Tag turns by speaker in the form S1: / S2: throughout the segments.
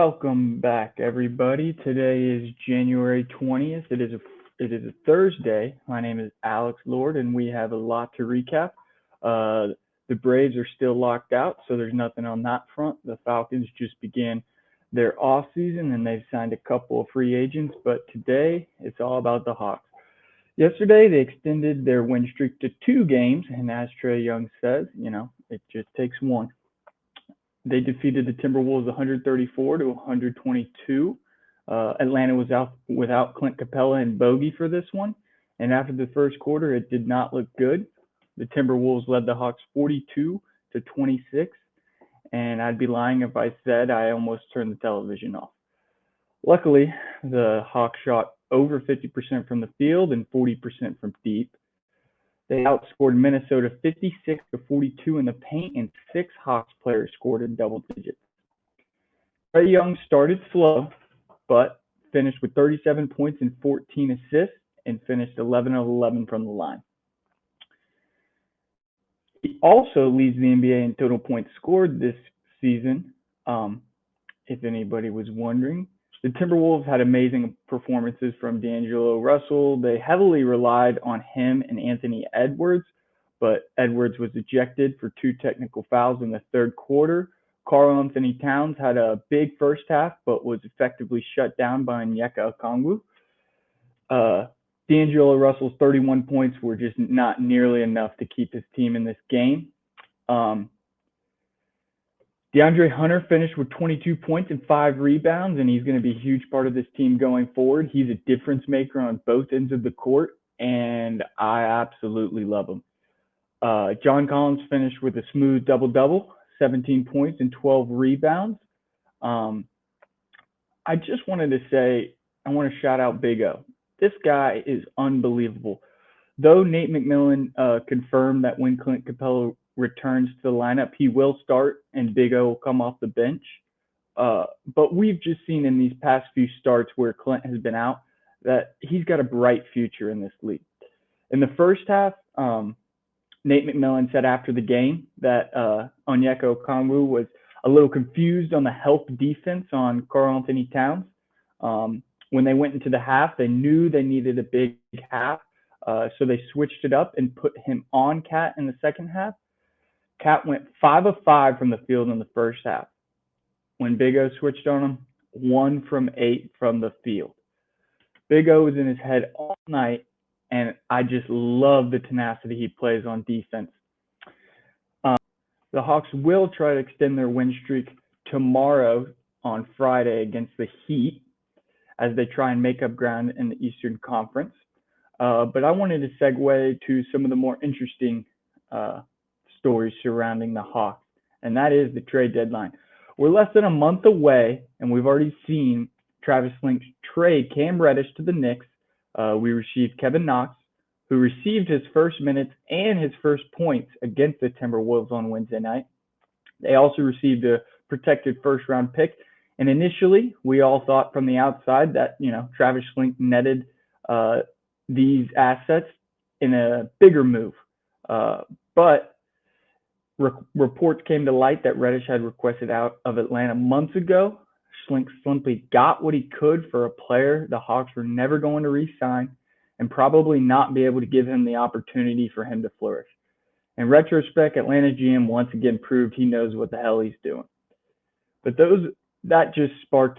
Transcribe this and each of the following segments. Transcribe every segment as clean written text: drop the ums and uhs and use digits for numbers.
S1: Welcome back, everybody. Today is January 20th. It is a Thursday. My name is Alex Lord, and we have a lot to recap. The Braves are still locked out, so there's nothing on that front. The Falcons just began their off season, and they've signed a couple of free agents. But today, it's all about the Hawks. Yesterday, they extended their win streak to 2 games, and as Trey Young says, it just takes one. They defeated the Timberwolves 134 to 122. Atlanta was out without Clint Capella and Bogey for this one, and after the first quarter, it did not look good. The Timberwolves led the Hawks 42 to 26, and I'd be lying if I said I almost turned the television off. Luckily, the Hawks shot over 50% from the field and 40% from deep. They outscored Minnesota 56 to 42 in the paint, and 6 Hawks players scored in double digits. Trey Young started slow, but finished with 37 points and 14 assists, and finished 11 of 11 from the line. He also leads the NBA in total points scored this season. If anybody was wondering, the Timberwolves had amazing performances from D'Angelo Russell. They heavily relied on him and Anthony Edwards, but Edwards was ejected for 2 technical fouls in the third quarter. Karl-Anthony Towns had a big first half, but was effectively shut down by Onyeka Okongwu. D'Angelo Russell's 31 points were just not nearly enough to keep his team in this game. DeAndre Hunter finished with 22 points and 5 rebounds, and he's going to be a huge part of this team going forward. He's a difference maker on both ends of the court, and I absolutely love him. John Collins finished with a smooth double-double, 17 points and 12 rebounds. I just wanted to say, I want to shout out Big O. This guy is unbelievable. Though Nate McMillan confirmed that when Clint Capella returns to the lineup, he will start and Big O will come off the bench. But we've just seen in these past few starts where Clint has been out that he's got a bright future in this league. In the first half, Nate McMillan said after the game that Onyeka Okongwu was a little confused on the help defense on Karl-Anthony Towns. When they went into the half, they knew they needed a big half, so they switched it up and put him on Cat in the second half. Cat went 5 of 5 from the field in the first half. When Big O switched on him, 1 from 8 from the field. Big O was in his head all night, and I just love the tenacity he plays on defense. The Hawks will try to extend their win streak tomorrow on Friday against the Heat as they try and make up ground in the Eastern Conference. But I wanted to segue to some of the more interesting stories surrounding the Hawks, and that is the trade deadline. We're less than a month away, and we've already seen Travis Slink's trade Cam Reddish to the Knicks. We received Kevin Knox, who received his first minutes and his first points against the Timberwolves on Wednesday night. They also received a protected first-round pick, and initially we all thought from the outside that Travis Slink netted these assets in a bigger move, but reports came to light that Reddish had requested out of Atlanta months ago. Slink simply got what he could for a player the Hawks were never going to re-sign and probably not be able to give him the opportunity for him to flourish. In retrospect, Atlanta GM once again proved he knows what the hell he's doing. But that just sparked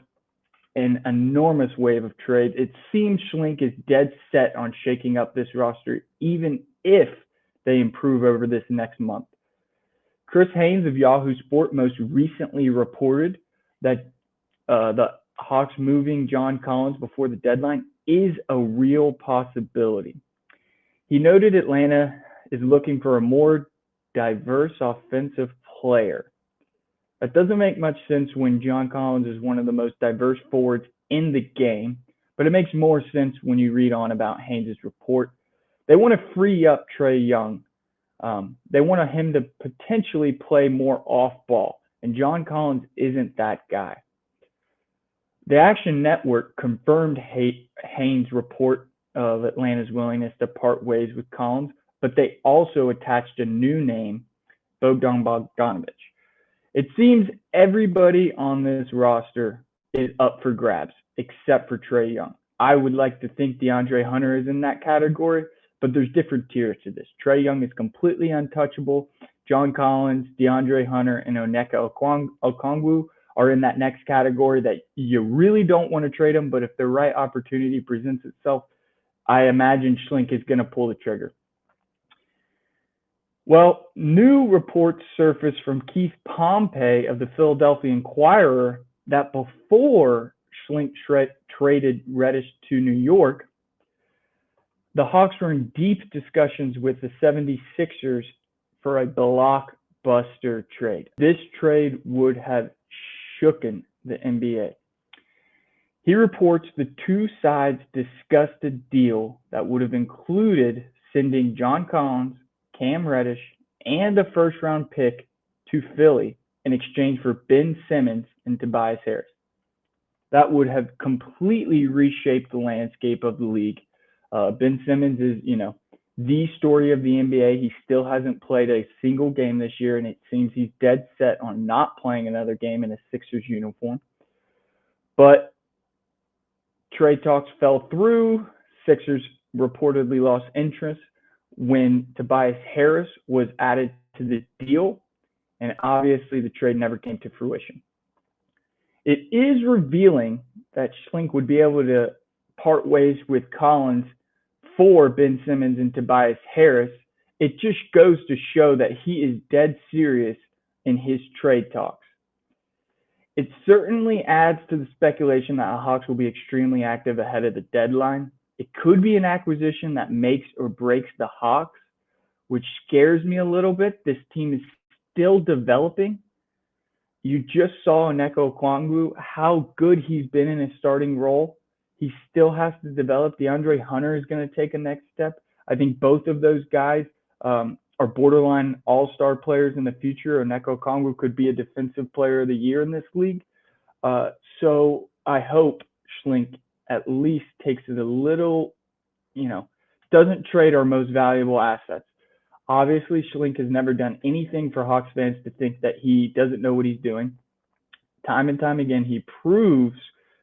S1: an enormous wave of trades. It seems Slink is dead set on shaking up this roster, even if they improve over this next month. Chris Haynes of Yahoo Sport most recently reported that the Hawks moving John Collins before the deadline is a real possibility. He noted Atlanta is looking for a more diverse offensive player. That doesn't make much sense when John Collins is one of the most diverse forwards in the game, but it makes more sense when you read on about Haynes' report. They want to free up Trey Young. They want him to potentially play more off-ball, and John Collins isn't that guy. The Action Network confirmed Haynes' report of Atlanta's willingness to part ways with Collins, but they also attached a new name, Bogdan Bogdanovic. It seems everybody on this roster is up for grabs, except for Trae Young. I would like to think DeAndre Hunter is in that category, but there's different tiers to this. Trae Young is completely untouchable. John Collins, DeAndre Hunter, and Onyeka Okongwu are in that next category that you really don't want to trade them, but if the right opportunity presents itself, I imagine Schlink is going to pull the trigger. Well, new reports surfaced from Keith Pompey of the Philadelphia Inquirer that before Schlink traded Reddish to New York, the Hawks were in deep discussions with the 76ers for a blockbuster trade. This trade would have shooken the NBA. He reports the two sides discussed a deal that would have included sending John Collins, Cam Reddish, and a first-round pick to Philly in exchange for Ben Simmons and Tobias Harris. That would have completely reshaped the landscape of the league. Ben Simmons is, the story of the NBA. He still hasn't played a single game this year, and it seems he's dead set on not playing another game in a Sixers uniform. But trade talks fell through. Sixers reportedly lost interest when Tobias Harris was added to the deal, and obviously the trade never came to fruition. It is revealing that Schlink would be able to part ways with Collins for Ben Simmons and Tobias Harris. It just goes to show that he is dead serious in his trade talks. It certainly adds to the speculation that the Hawks will be extremely active ahead of the deadline. It could be an acquisition that makes or breaks the Hawks, which scares me a little bit. This team is still developing. You just saw Onyeka Okongwu, how good he's been in his starting role. He still has to develop. DeAndre Hunter is going to take a next step. I think both of those guys are borderline all-star players in the future. Onyeka Okongwu could be a defensive player of the year in this league. So I hope Schlink at least takes it a little, doesn't trade our most valuable assets. Obviously, Schlink has never done anything for Hawks fans to think that he doesn't know what he's doing. Time and time again, he proves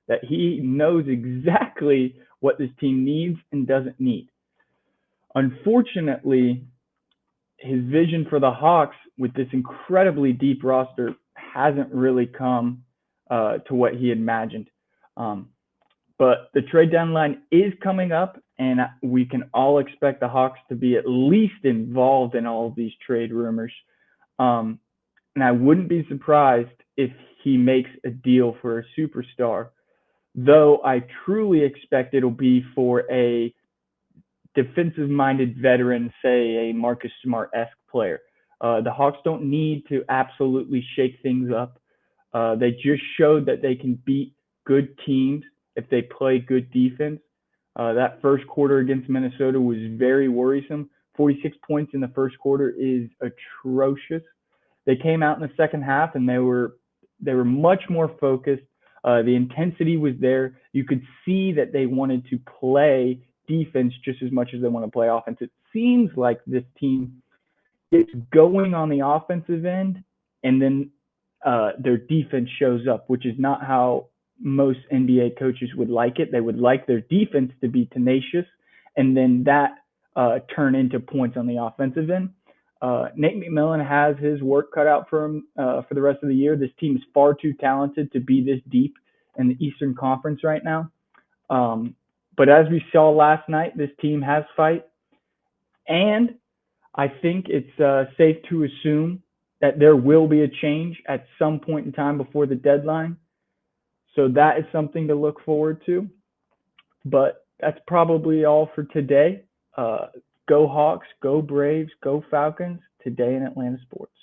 S1: that he knows exactly what this team needs and doesn't need. Unfortunately, his vision for the Hawks with this incredibly deep roster hasn't really come to what he imagined. But the trade deadline is coming up, and we can all expect the Hawks to be at least involved in all of these trade rumors. And I wouldn't be surprised if he makes a deal for a superstar, though I truly expect it'll be for a defensive-minded veteran, say a Marcus Smart-esque player. The Hawks don't need to absolutely shake things up. They just showed that they can beat good teams if they play good defense. That first quarter against Minnesota was very worrisome. 46 points in the first quarter is atrocious. They came out in the second half and they were much more focused. The intensity was there. You could see that they wanted to play defense just as much as they want to play offense. It seems like this team gets going on the offensive end and then their defense shows up, which is not how most NBA coaches would like it. They would like their defense to be tenacious and then that turn into points on the offensive end. Nate McMillan has his work cut out for him for the rest of the year. This team is far too talented to be this deep in the Eastern Conference right now. But as we saw last night, this team has fight. And I think it's safe to assume that there will be a change at some point in time before the deadline. So that is something to look forward to. But that's probably all for today. Go Hawks, go Braves, go Falcons, today in Atlanta sports.